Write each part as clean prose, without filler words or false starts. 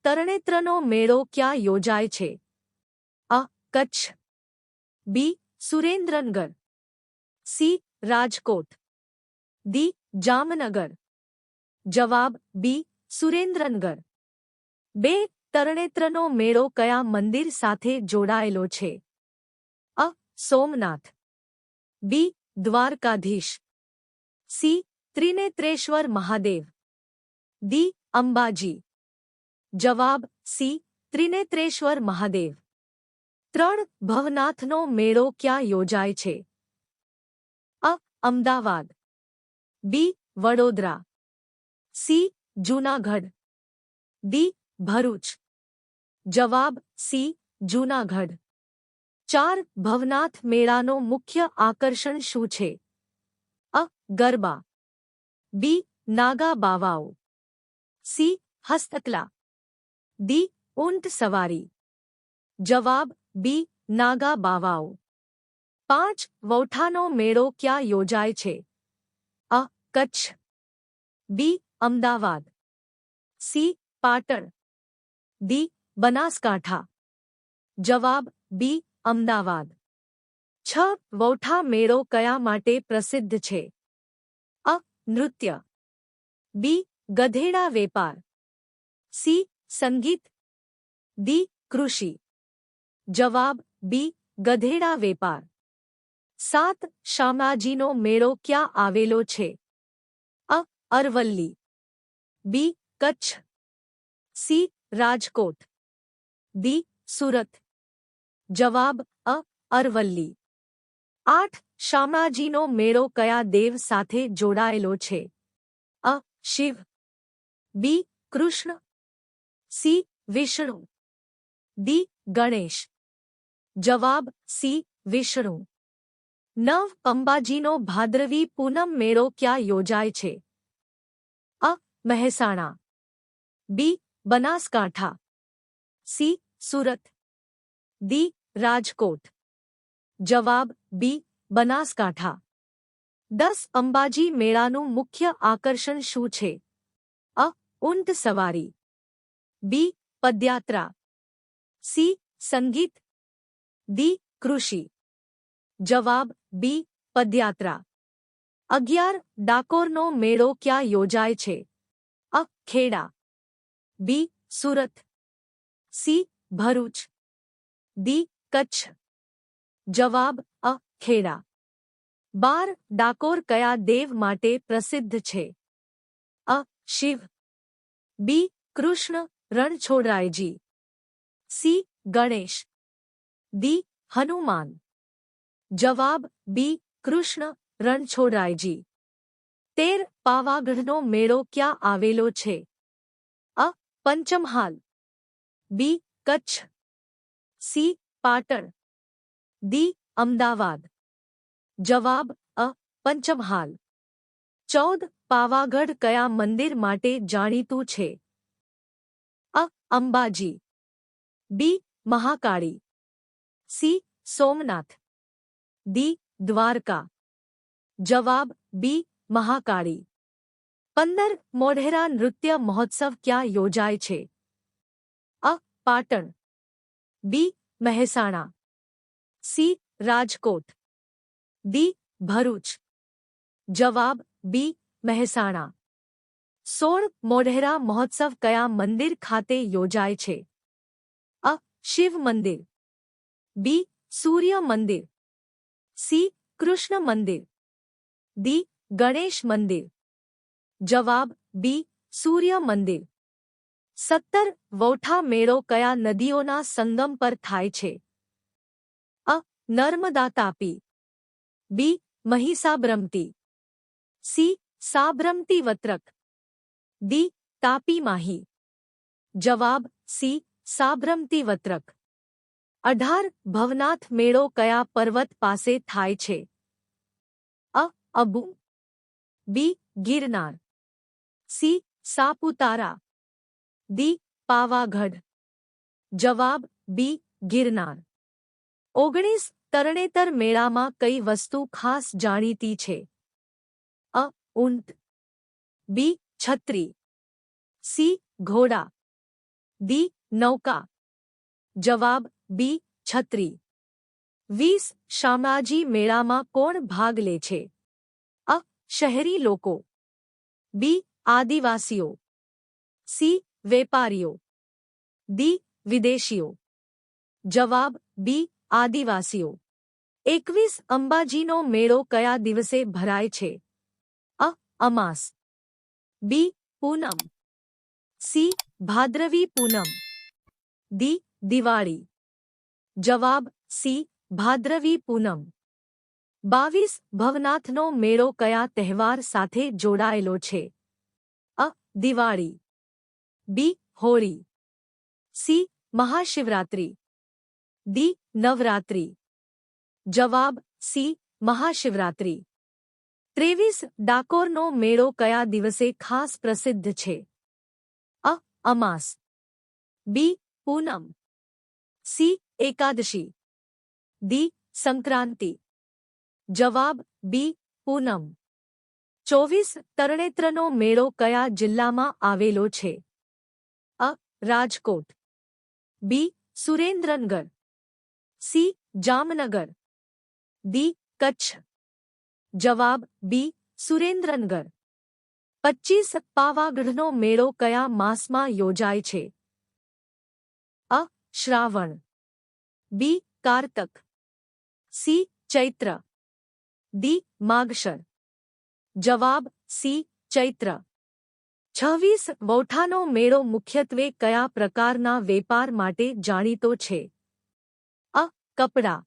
તરણેત્રનો મેળો ક્યાં યોજાય છે? અ. કચ્છ. બી. સુરેન્દ્રનગર. સી. રાજકોટ. ડી. જામનગર. જવાબ બી. સુરેન્દ્રનગર. 2. તરણેત્રનો મેળો કયા મંદિર સાથે જોડાયેલો છે? અ. સોમનાથ. બી. દ્વારકાધીશ. સી. ત્રિનેત્રેશ્વર મહાદેવ. ડી. અંબાજી. જવાબ સી. ત્રિનેત્રેશ્વર મહાદેવ. 3. ભવનાથનો મેળો ક્યાં યોજાય છે? અ. અમદાવાદ. બી. વડોદરા. સી. જૂનાગઢ. ડી. ભરૂચ. જવાબ સી. જૂનાગઢ. 4. ભવનાથ મેળાનો મુખ્ય આકર્ષણ શું છે? અ. ગરબા. બી. નાગા બાવાઓ. સી. હસ્તકલા. ડી. ઊંટ સવારી. જવાબ બી. નાગા બાવાઓ. 5. વૌઠાનો મેળો ક્યાં યોજાય છે? અ. કચ્છ. બી. અમદાવાદ. સી. પાટણ. ડી. બનાસકાંઠા. જવાબ બી. અમદાવાદ. 6. વૌઠા મેળો કયા માટે પ્રસિદ્ધ છે? અ. નૃત્ય. બી. ગધેડા વેપાર. સી. સંગીત. ડી. કૃષિ. જવાબ બી. ગધેડા વેપાર. 7. શામળાજીનો મેળો ક્યાં આવેલો છે? અ. અરવલ્લી. બી. કચ્છ. સી. રાજકોટ. ડી. સુરત. જવાબ અ. અરવલ્લી. 8. શામળાજીનો મેળો કયા દેવ સાથે જોડાયેલો છે? અ. શિવ. બી. કૃષ્ણ. સી. વિષ્ણુ. ડી. ગણેશ. જવાબ સી. વિષ્ણુ. 9. અંબાજીનો ભાદરવી પૂનમ મેળો ક્યાં યોજાય છે? અ. મહેસાણા. બી. બનાસકાંઠા. સી. સુરત. ડી. રાજકોટ. જવાબ બી. બનાસકાંઠા. 10. અંબાજી મેળાનું મુખ્ય આકર્ષણ શું છે? અ. ઊંટ સવારી. બી. પદયાત્રા. સી. સંગીત. ડી. કૃષિ. જવાબ બી. પદયાત્રા. 11. ડાકોરનો મેળો ક્યાં યોજાય છે? અ. ખેડા. બી. સુરત. સી. ભરૂચ. ડી. કચ્છ. જવાબ અ. ખેડા. 12. ડાકોર કયા દેવ માટે પ્રસિદ્ધ છે? અ. શિવ. બી. કૃષ્ણ રણછોડરાયજી. સી. ગણેશ. ડી. હનુમાન. જવાબ બી. કૃષ્ણ રણછોડરાયજી. 13. પાવાગઢનો મેળો ક્યાં આવેલો છે? અ. પંચમહાલ. બી. કચ્છ. સી. પાટણ. ડી. અમદાવાદ. જવાબ અ. પંચમહાલ. 14. પાવાગઢ કયા મંદિર માટે જાણીતું છે? અ. અંબાજી. બી. મહાકાળી. સી. સોમનાથ. ડી. દ્વારકા. જવાબ બી. મહાકાળી. 15. મોઢેરા નૃત્ય મહોત્સવ ક્યાં યોજાય છે? અ. પાટણ. બી. મહેસાણા. સી. રાજકોટ. ડી. ભરૂચ. જવાબ બી. મહેસાણા. 16. મોઢેરા મહોત્સવ કયા મંદિર ખાતે યોજાય છે? અ. શિવ મંદિર. બી. સૂર્ય મંદિર. સી. કૃષ્ણ મંદિર. ડી. ગણેશ મંદિર. જવાબ બી. સૂર્ય મંદિર. 17. વૌઠા મેળો કયા નદીઓના સંગમ પર થાય છે? અ. નર્મદા તાપી. બી. મહીસાબરમતી. સી. સાબરમતી વત્રક. ડી. તાપી માહી. જવાબ સી. સાબરમતી વત્રક. 18. ભવનાથ મેળો કયા પર્વત પાસે થાય છે? અ. અબુ. બી. ગિરનાર. સી. સાપુતારા. ડી. પાવાગઢ. જવાબ બી. ગિરનાર. 19. તરણેતર મેળામાં કઈ વસ્તુ ખાસ જાણીતી છે? અ. ઊંટ. બી. છત્રી. સી. ઘોડા. દી નૌકા. જવાબ બી છત્રી. 20 શામળાજી મેળામાં કોણ ભાગ લે છે? અ. શહેરી લોકો. બી. આદિવાસીઓ. સી. વેપારીઓ. દી. વિદેશીઓ. જવાબ બી. આદિવાસીઓ. 21 અંબાજીનો મેળો કયા દિવસે ભરાય છે? અ. અમાસ. બી. પૂનમ. સી. ભાદ્રવી પૂનમ. દી. દિવાળી. જવાબ સી. ભાદ્રવી પૂનમ. 22 ભવનાથનો મેળો કયા તહેવાર સાથે જોડાયેલો છે? અ. દિવાળી. બી. હોળી. સી. મહાશિવરાત્રિ. દી. નવરાત્રિ. જવાબ સી. મહાશિવરાત્રિ. 23 ડાકોરનો મેળો કયા દિવસે ખાસ પ્રસિદ્ધ છે? અ. અમાસ. બી. પૂનમ. સી. એકાદશી. દી. સંક્રાંતિ. જવાબ બી. પૂનમ. 24 તરણેત્રનો મેળો કયા જિલ્લામાં આવેલો છે? અ. રાજકોટ. બી. સુરેન્દ્રનગર. સી. જામનગર. દી. કચ્છ. જવાબ બી. સુરેન્દ્રનગર. 25 પાવાગઢનો મેળો કયા માસમાં યોજાય છે? અ. શ્રાવણ. બી. કારતક. સી. ચૈત્ર. દી. માગશર. જવાબ સી. ચૈત્ર. 26 વૌઠાનો મેળો મુખ્યત્વે કયા પ્રકારના વેપાર માટે જાણીતો છે? અ. કપડાં.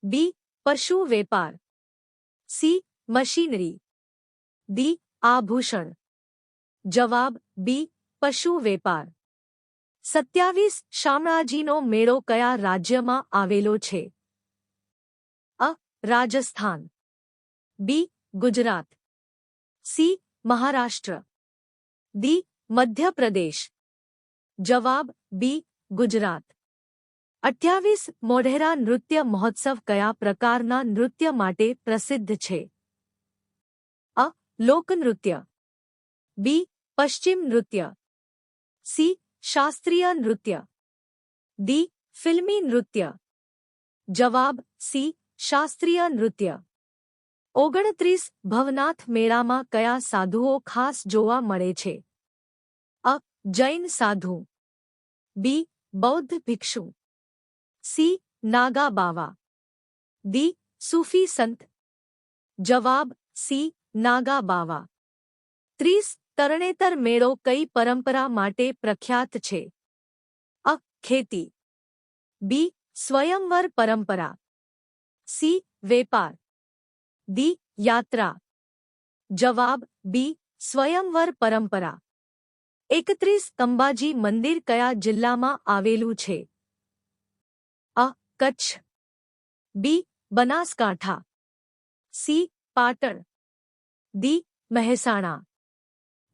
બી. પશુ વેપાર. સી. મશીનરી. દી. આભૂષણ. જવાબ બી. પશુ વેપાર. 27 શામળાજીનો મેળો કયા રાજ્યમાં આવેલો છે? અ. રાજસ્થાન. બી. ગુજરાત. સી. મહારાષ્ટ્ર. દી. મધ્યપ્રદેશ. જવાબ બી. ગુજરાત. 28 મોઢેરા નૃત્ય મહોત્સવ કયા પ્રકારના નૃત્ય માટે પ્રસિદ્ધ છે? અ. લોકનૃત્ય. બી. પશ્ચિમ નૃત્ય. સી. શાસ્ત્રીય નૃત્ય. દી. ફિલ્મી નૃત્ય. જવાબ સી. શાસ્ત્રીય નૃત્ય. 29 ભવનાથ મેળામાં કયા સાધુઓ ખાસ જોવા મળે છે? અ. જૈન સાધુ. બી. બૌદ્ધ ભિક્ષુ. સી. નાગા બાવા. દી. સૂફી સંત. જવાબ સી. નાગા બાવા. 30 તરણેતર મેળો કઈ પરંપરા માટે પ્રખ્યાત છે? અ. ખેતી. બી. સ્વયંવર પરંપરા. સી. વેપાર. દી. યાત્રા. જવાબ બી. સ્વયંવર પરંપરા. 31 અંબાજી મંદિર કયા જિલ્લામાં આવેલું છે? અ. કચ્છ. બી. બનાસકાંઠા. સી. પાટણ. દી. મહેસાણા.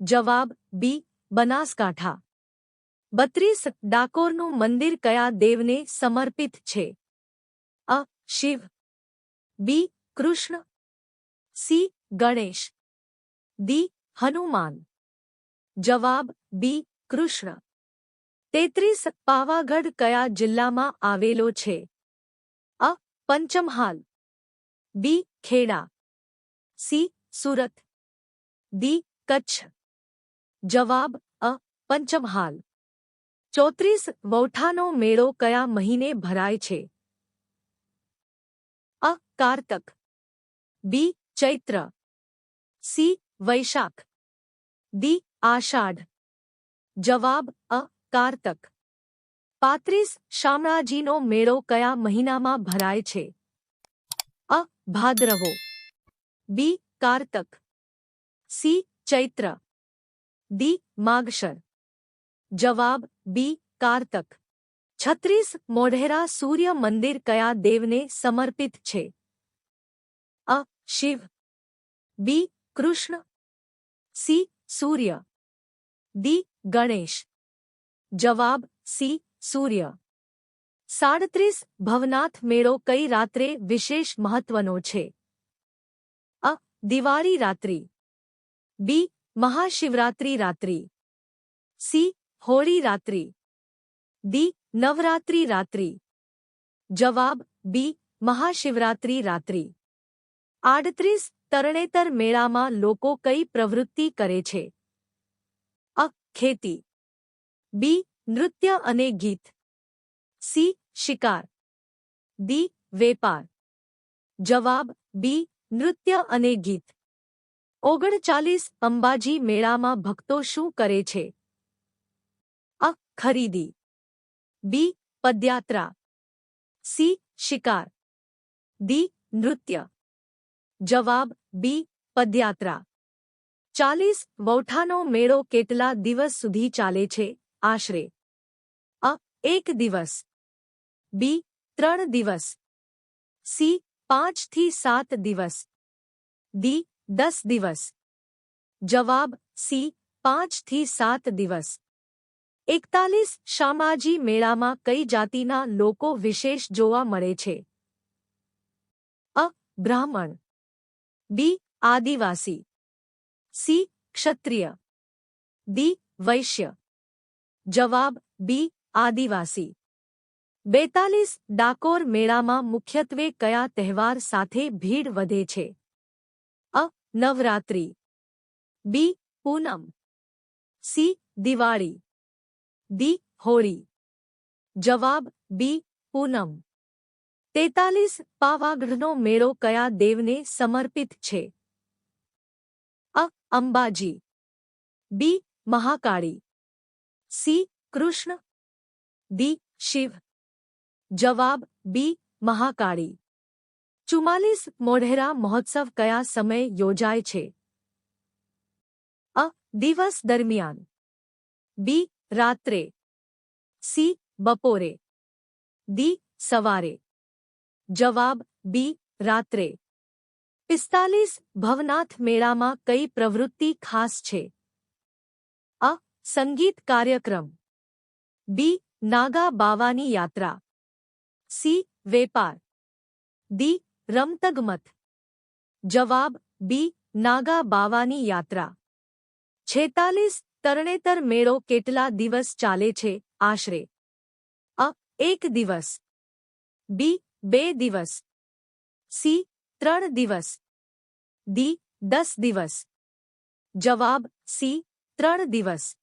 જવાબ બી. બનાસકાંઠા. 32 ડાકોરનું મંદિર કયા દેવને સમર્પિત છે? અ. શિવ. બી. કૃષ્ણ. સી. ગણેશ. દી. હનુમાન. જવાબ બી. કૃષ્ણ. 33 પાવાગઢ કયા જિલ્લામાં આવેલો છે? અ. પંચમહાલ. બી. ખેડા. સી. સુરત. દી. કચ્છ. જવાબ અ. પંચમહાલ. 34 વૌઠાનો મેળો કયા મહિને ભરાય છે? અ. કારતક. બી. ચૈત્ર. સી. વૈશાખ. દી. આષાઢ. જવાબ અ. કારતક. 35 શામળાજીનો મેળો કયા મહિનામાં ભરાય છે? અ. ભાદરવો. બી. કારતક. સી. ચૈત્ર. દી. માગશર. જવાબ બી. કારતક. 36 મોઢેરા સૂર્ય મંદિર કયા દેવને સમર્પિત છે? અ. શિવ. બી. કૃષ્ણ. સી. સૂર્ય. દી. ગણેશ. જવાબ સી. સૂર્ય. 37 ભવનાથ મેળો કઈ રાત્રે વિશેષ મહત્વનો છે? અ. દિવાળી રાત્રિ. બી. મહાશિવરાત્રિ રાત્રિ. સી. હોળી રાત્રિ. ડી નવરાત્રી રાત્રિ. જવાબ બી મહાશિવરાત્રી રાત્રિ. 38 તરણેતર મેળામાં લોકો કઈ પ્રવૃત્તિ કરે છે? અ. ખેતી. બી. નૃત્ય અને ગીત. સી. શિકાર. ડી. વેપાર. જવાબ બી. નૃત્ય અને ગીત. 39 અંબાજી મેળામાં ભક્તો શું કરે છે? અ. ખરીદી. બી. પદયાત્રા. સી. શિકાર. ડી. નૃત્ય. જવાબ બી. પદયાત્રા. 40 વૌઠાનો મેળો કેટલા દિવસ સુધી ચાલે છે? આશરે. અ. 1 દિવસ. બી. 3 દિવસ. સી. 5 થી 7 દિવસ. ડી. 10 દિવસ. જવાબ સી. 5 થી 7 દિવસ. 41 શામાજી મેળામાં કઈ જાતિના લોકો વિશેષ જોવા મળે છે? અ. બ્રાહ્મણ. બી. આદિવાસી. સી. ક્ષત્રિય. ડી. વૈશ્ય. જવાબ બી. આદિવાસી. 42 ડાકોર મેળામાં મુખ્યત્વે કયા તહેવાર સાથે ભીડ વધે છે? અ. નવરાત્રી. બી. પૂનમ. સી. દિવાળી. ડી. હોળી. જવાબ બી. પૂનમ. 43 પાવાગઢનો મેળો કયા દેવને સમર્પિત છે? અ. અંબાજી. બી. મહાકાળી. સી. કૃષ્ણ. ડી. શિવ. જવાબ બી. મહાકાળી. 44 મોઢેરા મહોત્સવ કયા સમયે યોજાય છે? અ. દિવસ દરમિયાન. બી. રાત્રે. સી. બપોરે. ડી. સવારે. જવાબ બી. રાત્રે. 45 ભવનાથ મેળામાં કઈ પ્રવૃત્તિ ખાસ છે? અ. સંગીત કાર્યક્રમ. બી. નાગા બાવાની યાત્રા. સી. વેપાર. ડી. રમતગમત. જવાબ બી. નાગા બાવાની યાત્રા. 46 તરણેતર મેળો કેટલા દિવસ ચાલે છે? આશરે. અ. 1 દિવસ. બી. 2 દિવસ. સી. 3 દિવસ. ડી. 10 દિવસ. જવાબ સી. 3 દિવસ.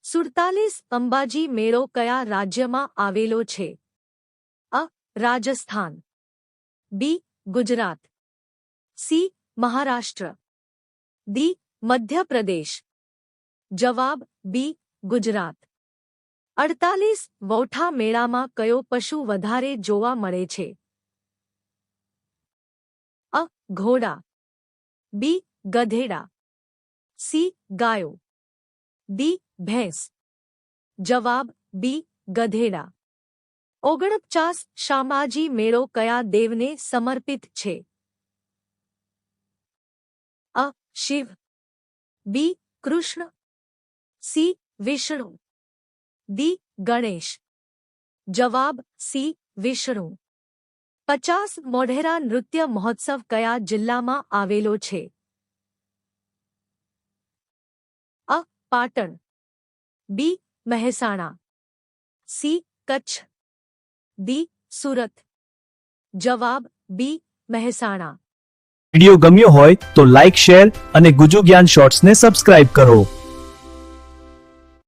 47 અંબાજી મેળો કયા રાજ્યમાં આવેલો છે? અ. રાજસ્થાન. બી. ગુજરાત. સી. મહારાષ્ટ્ર. ડી. મધ્યપ્રદેશ. જવાબ બી. ગુજરાત. 48 વૌઠા મેળામાં કયો પશુ વધારે જોવા મળે છે? અ. ઘોડા. બી. ગધેડા. સી. ગાયો. ડી. ભેંસ. જવાબ બી. ગધેડા. 49 શામાજી મેળો કયા દેવને સમર્પિત છે? અ. શિવ. બી. કૃષ્ણ. સી. વિષ્ણુ. ડી. ગણેશ. જવાબ સી. વિષ્ણુ. 50 મોઢેરા નૃત્ય મહોત્સવ કયા જિલ્લામાં આવેલો છે? અ. પાટણ. બી. મહેસાણા. સી. કચ્છ. ડી. સુરત. જવાબ બી. મહેસાણા. વિડિયો ગમ્યો હોય તો લાઇક શેર અને ગુજુ જ્ઞાન શોર્ટ્સને સબસ્ક્રાઇબ કરો.